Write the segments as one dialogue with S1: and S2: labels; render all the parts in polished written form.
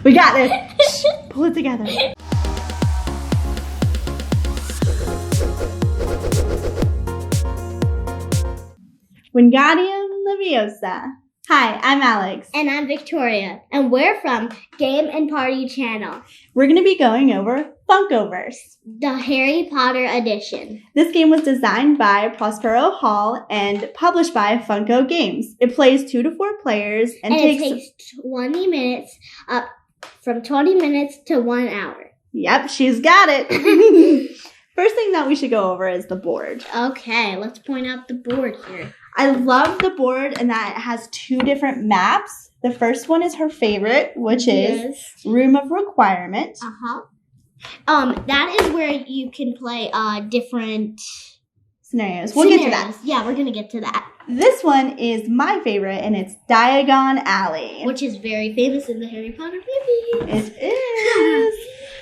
S1: We got this. Pull it together. Wingardium Leviosa. Hi, I'm Alex.
S2: And I'm Victoria. And we're from Game and Party Channel.
S1: We're going to be going over Funkoverse,
S2: the Harry Potter edition.
S1: This game was designed by Prospero Hall and published by Funko Games. It plays 2 to 4 players and
S2: it takes 20 minutes, from 20 minutes to 1 hour.
S1: Yep, she's got it. First thing that we should go over is the board.
S2: Okay, let's point out the board here.
S1: I love the board and that it has 2 different maps. The first one is her favorite, which is Room of Requirement.
S2: That is where you can play different
S1: scenarios. We'll get to that.
S2: Yeah, we're going to get to that.
S1: This one is my favorite, and it's Diagon Alley.
S2: Which is very famous in the Harry Potter movies.
S1: It is.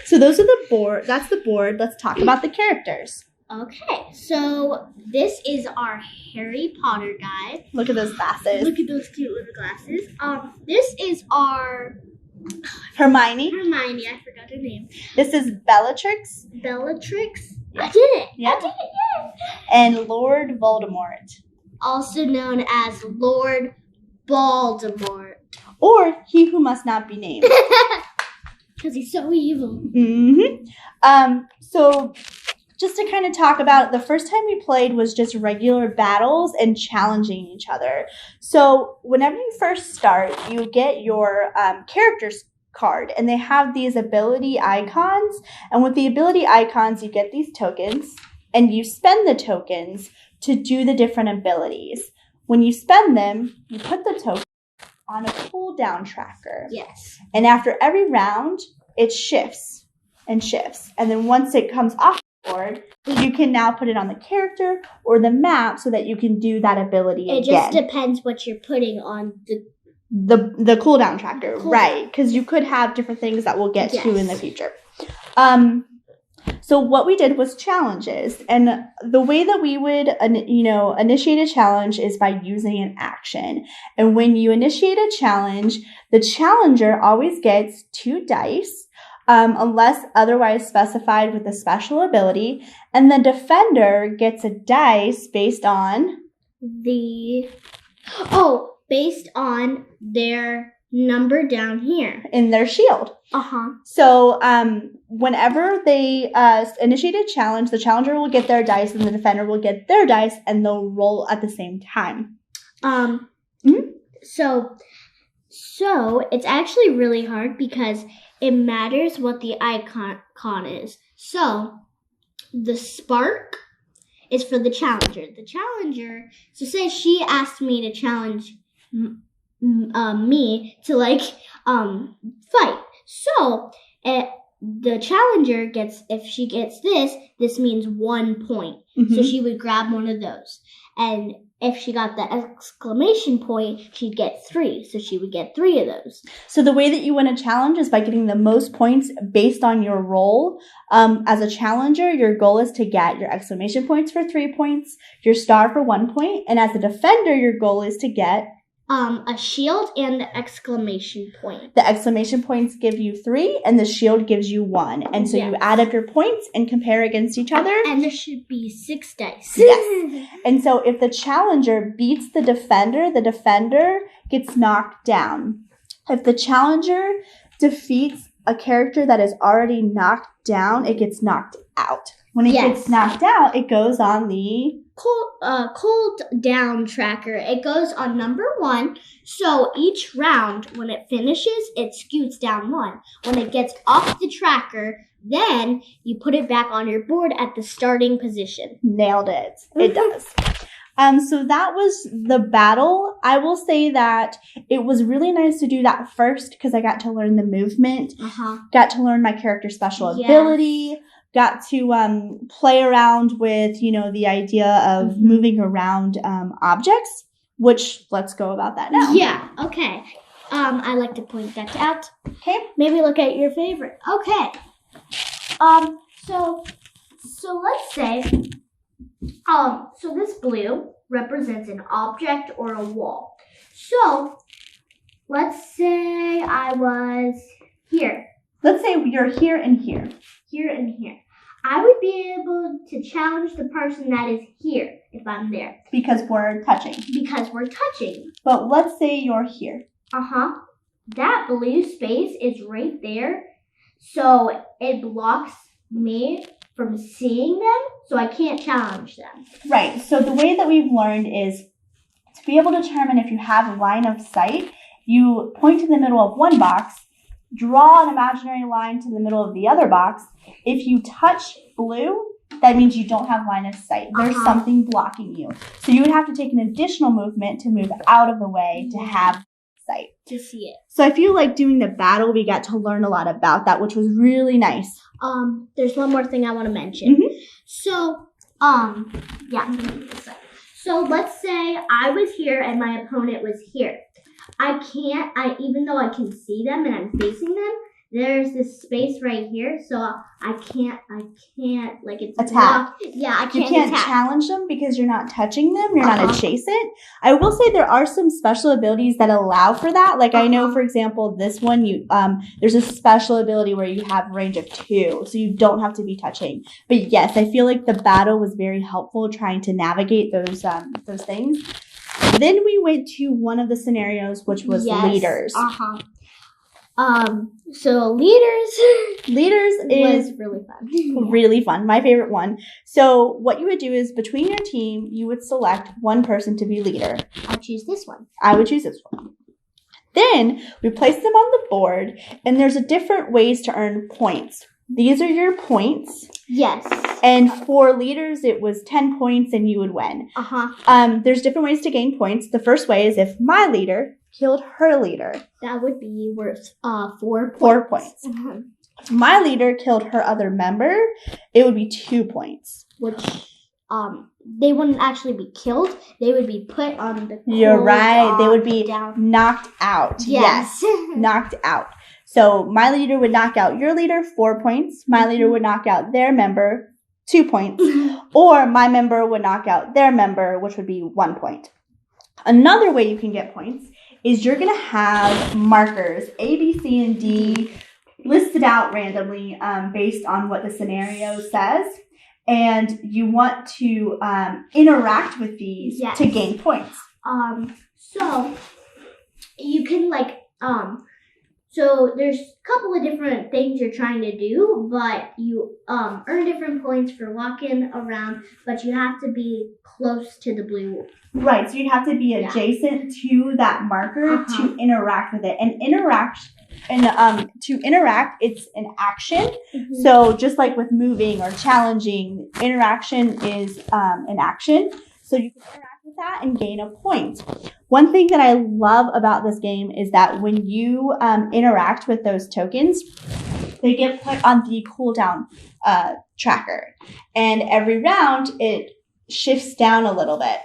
S1: So those are the board. That's the board. Let's talk about the characters.
S2: Okay, so this is our Harry Potter guide.
S1: Look at those glasses.
S2: Look at those cute little glasses. This is our
S1: Hermione.
S2: Hermione, I forgot her name.
S1: This is Bellatrix.
S2: Bellatrix.
S1: Yeah.
S2: I did it.
S1: Yeah.
S2: I did it, yes.
S1: And Lord Voldemort.
S2: Also known as Lord Voldemort.
S1: Or He Who Must Not Be Named.
S2: Because he's so evil.
S1: So just to kind of talk about it, the first time we played was just regular battles and challenging each other. So whenever you first start, you get your characters card, and they have these ability icons. And with the ability icons, you get these tokens, and you spend the tokens to do the different abilities. When you spend them, you put the token on a cooldown tracker.
S2: Yes.
S1: And after every round, it shifts and shifts. And then once it comes off the board, you can now put it on the character or the map so that you can do that ability again.
S2: It just depends what you're putting on
S1: the cooldown tracker, right? Because you could have different things that we'll get to in the future. So what we did was challenges, and the way that we would, initiate a challenge is by using an action. And when you initiate a challenge, the challenger always gets 2 dice, unless otherwise specified with a special ability, and the defender gets a dice based on
S2: based on their number down here
S1: in their shield. So whenever they initiate a challenge, the challenger will get their dice and the defender will get their dice, and they'll roll at the same time.
S2: So it's actually really hard because it matters what the icon is. So the spark is for the challenger. The challenger, so say she asked me to challenge me to fight. So the challenger gets, if she gets this means 1 point. So she would grab one of those. And if she got the exclamation point, she'd get 3. So she would get 3 of those.
S1: So the way that you win a challenge is by getting the most points based on your role. As a challenger, your goal is to get your exclamation points for 3 points, your star for 1 point. And as a defender, your goal is to get
S2: a shield and the exclamation point.
S1: The exclamation points give you 3 and the shield gives you 1. And so you add up your points and compare against each other.
S2: And there should be 6 dice.
S1: Yes. And so if the challenger beats the defender gets knocked down. If the challenger defeats a character that is already knocked down, it gets knocked out. When it gets knocked out, it goes on the
S2: cold down tracker. It goes on number 1. So each round, when it finishes, it scoots down 1. When it gets off the tracker, then you put it back on your board at the starting position.
S1: Nailed it. It does. So that was the battle. I will say that it was really nice to do that first because I got to learn the movement, got to learn my character's special ability, got to play around with, the idea of moving around objects, which let's go about that now.
S2: Yeah, okay. I like to point that out.
S1: Okay.
S2: Maybe look at your favorite. Okay. So let's say, so this blue represents an object or a wall. So let's say I was Here.
S1: Let's say you're here and here.
S2: Here and here. I would be able to challenge the person that is here if I'm there.
S1: Because we're touching.
S2: Because we're touching.
S1: But let's say you're here.
S2: That blue space is right there. So it blocks me from seeing them, so I can't challenge them.
S1: Right. So the way that we've learned is to be able to determine if you have line of sight, you point to the middle of one box, draw an imaginary line to the middle of the other box. If you touch blue, that means you don't have line of sight. There's something blocking you. So you would have to take an additional movement to move out of the way to have sight.
S2: To see it.
S1: So I feel like doing the battle, we got to learn a lot about that, which was really nice.
S2: There's one more thing I want to mention. So, So let's say I was here and my opponent was here. Even though I can see them and I'm facing them, there's this space right here, so I can't, like, it's
S1: attack.
S2: I can't
S1: You can't
S2: attack.
S1: challenge them because you're not touching them. You're not adjacent. I will say there are some special abilities that allow for that. Like I know, for example, this one, there's a special ability where you have range of 2, so you don't have to be touching. But yes, I feel like the battle was very helpful trying to navigate those things. Then we went to one of the scenarios, which was leaders.
S2: So leaders
S1: is
S2: really fun.
S1: Really fun. My favorite one. So what you would do is between your team, you would select one person to be leader.
S2: I choose this one.
S1: I would choose this one. Then we place them on the board, and there's different ways to earn points. These are your points.
S2: Yes.
S1: And for leaders, it was 10 points and you would win. There's different ways to gain points. The first way is if my leader killed her leader.
S2: That would be worth 4 points.
S1: 4 points. If my leader killed her other member, it would be 2 points.
S2: Which they wouldn't actually be killed. They would be put on the
S1: You're right. They would be
S2: down.
S1: Knocked out.
S2: Yes.
S1: Knocked out. So my leader would knock out your leader, 4 points. My leader would knock out their member, 2 points. Or my member would knock out their member, which would be 1 point. Another way you can get points is you're going to have markers, A, B, C, and D, listed out randomly based on what the scenario says. And you want to interact with these to gain points.
S2: So you can so there's a couple of different things you're trying to do, but you earn different points for walking around, but you have to be close to the blue.
S1: Right, so you'd have to be adjacent to that marker to interact with it. And to interact, it's an action. So just like with moving or challenging, interaction is an action. So you can interact with that and gain a point. One thing that I love about this game is that when you interact with those tokens, they get put on the cooldown tracker. And every round, it shifts down a little bit,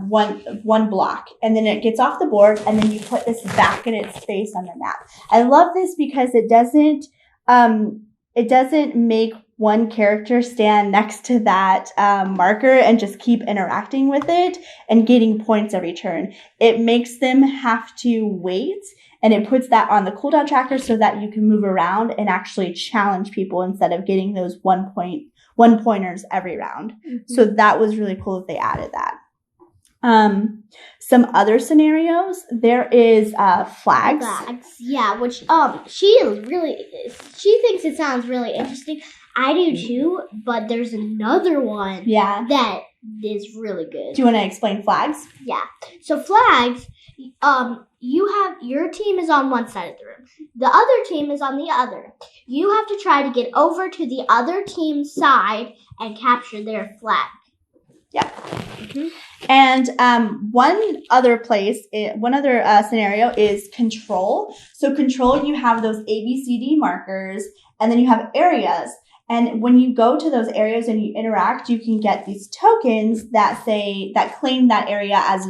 S1: one block. And then it gets off the board, and then you put this back in its space on the map. I love this because it doesn't make one character stand next to that marker and just keep interacting with it and getting points every turn. It makes them have to wait, and it puts that on the cooldown tracker so that you can move around and actually challenge people instead of getting those one pointers every round. So that was really cool that they added that. Some other scenarios, there is flags.
S2: Yeah, which she thinks it sounds really interesting. I do too, but there's another one that is really good.
S1: Do you want to explain flags?
S2: Yeah. So flags, your team is on one side of the room. The other team is on the other. You have to try to get over to the other team's side and capture their flag.
S1: Yeah. And one other scenario is control. So control, you have those ABCD markers, and then you have areas. And when you go to those areas and you interact, you can get these tokens that claim that area as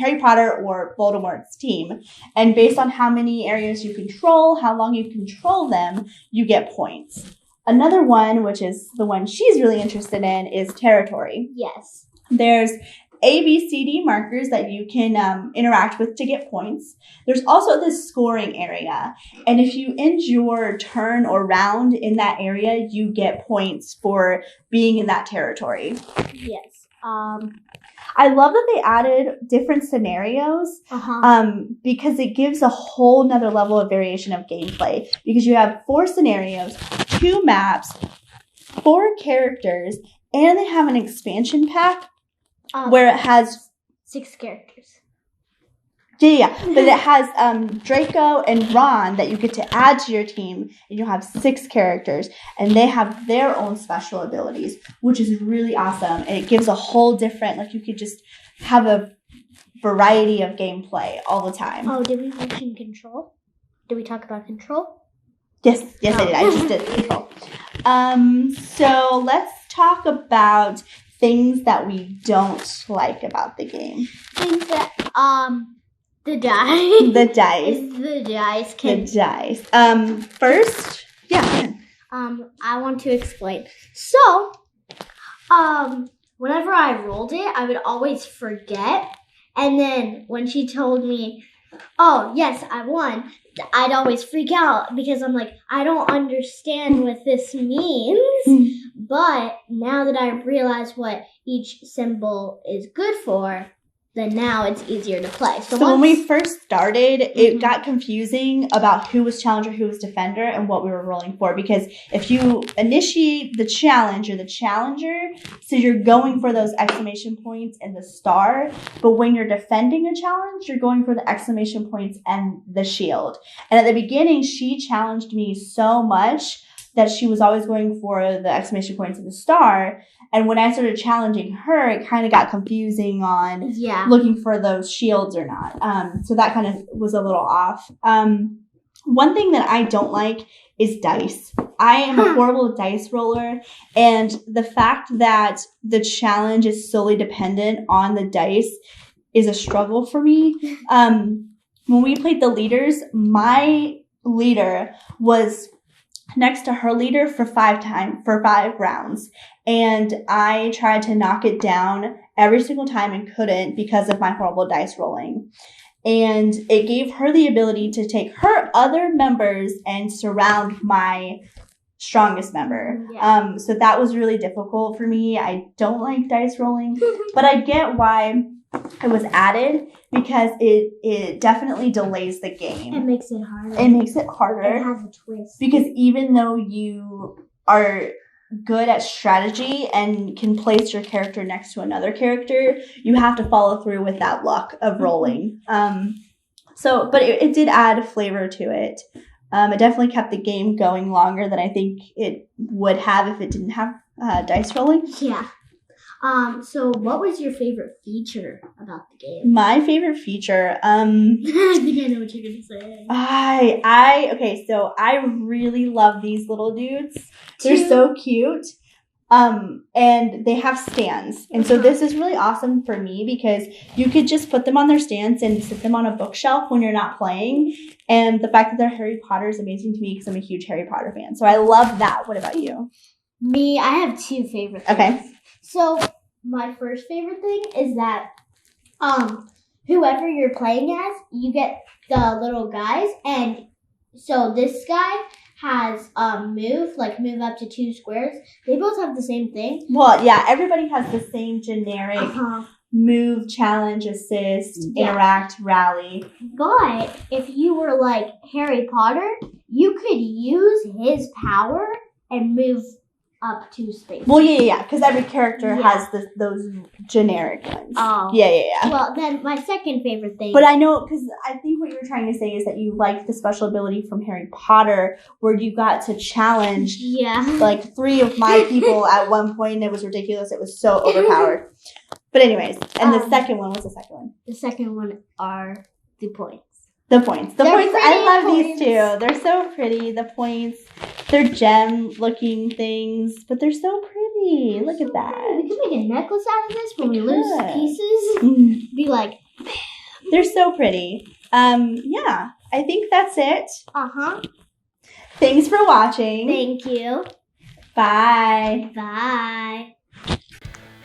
S1: Harry Potter or Voldemort's team. And based on how many areas you control, how long you control them, you get points. Another one, which is the one she's really interested in, is territory.
S2: Yes.
S1: There's A, B, C, D markers that you can interact with to get points. There's also this scoring area. And if you end your turn or round in that area, you get points for being in that territory.
S2: Yes.
S1: I love that they added different scenarios because it gives a whole nother level of variation of gameplay. Because you have 4 scenarios, 2 maps, 4 characters, and they have an expansion pack where it has
S2: 6 characters.
S1: Yeah, but it has Draco and Ron that you get to add to your team, and you'll have 6 characters, and they have their own special abilities, which is really awesome, and it gives a whole different, like you could just have a variety of gameplay all the time.
S2: Oh, did we mention Control? Did we talk about Control?
S1: Yes, I did. I just did Control. So let's talk about things that we don't like about the game.
S2: Things that, the dice.
S1: The dice.
S2: The dice.
S1: First, yeah.
S2: I want to explain. So, whenever I rolled it, I would always forget. And then when she told me, oh, yes, I won, I'd always freak out because I'm like, I don't understand what this means. But now that I realize what each symbol is good for, then now it's easier to play.
S1: So when we first started, it got confusing about who was challenger, who was defender, and what we were rolling for. Because if you initiate the challenge, you're the challenger, so you're going for those exclamation points and the star. But when you're defending a challenge, you're going for the exclamation points and the shield. And at the beginning, she challenged me so much that she was always going for the exclamation points and the star. And when I started challenging her, it kind of got confusing on looking for those shields or not. So that kind of was a little off. One thing that I don't like is dice. I am a horrible dice roller. And the fact that the challenge is solely dependent on the dice is a struggle for me. When we played the leaders, my leader was next to her leader for 5 rounds. And I tried to knock it down every single time and couldn't because of my horrible dice rolling. And it gave her the ability to take her other members and surround my strongest member. So that was really difficult for me. I don't like dice rolling, but I get why it was added because it definitely delays the game.
S2: It makes it harder.
S1: It
S2: has a twist.
S1: Because even though you are good at strategy and can place your character next to another character, you have to follow through with that luck of rolling. But it did add flavor to it. It definitely kept the game going longer than I think it would have if it didn't have dice rolling.
S2: Yeah. So what was your favorite feature about the game?
S1: My favorite feature,
S2: I think I know what you're gonna say.
S1: Okay, so I really love these little dudes. They're so cute. And they have stands. And so this is really awesome for me because you could just put them on their stands and sit them on a bookshelf when you're not playing. And the fact that they're Harry Potter is amazing to me because I'm a huge Harry Potter fan. So I love that. What about you?
S2: Me, I have 2 favorite things.
S1: Okay.
S2: So my first favorite thing is that whoever you're playing as, you get the little guys, and so this guy has move up to 2 squares. They both have the same thing.
S1: Well, yeah, everybody has the same generic move, challenge, assist, interact, rally.
S2: But if you were like Harry Potter, you could use his power and move up 2 spaces.
S1: Well, yeah, because every character has those generic ones.
S2: Oh.
S1: Yeah.
S2: Well, then my second favorite thing...
S1: But I know, because I think what you were trying to say is that you liked the special ability from Harry Potter where you got to challenge like 3 of my people at one point, and it was ridiculous. It was so overpowered. But anyways, and the second one, what's the second one?
S2: The second one are the points.
S1: The points. I love these 2. They're so pretty. The points. They're gem-looking things, but they're so pretty. Look at that.
S2: We can make a necklace out of this when we lose pieces. Be like...
S1: They're so pretty. Yeah. I think that's it. Thanks for watching.
S2: Thank you.
S1: Bye.
S2: Bye.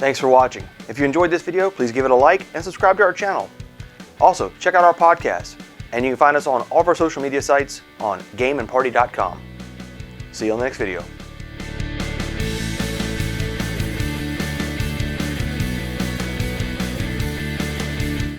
S3: Thanks for watching. If you enjoyed this video, please give it a like and subscribe to our channel. Also, check out our podcast, and you can find us on all of our social media sites on gameandparty.com. See you on the next video.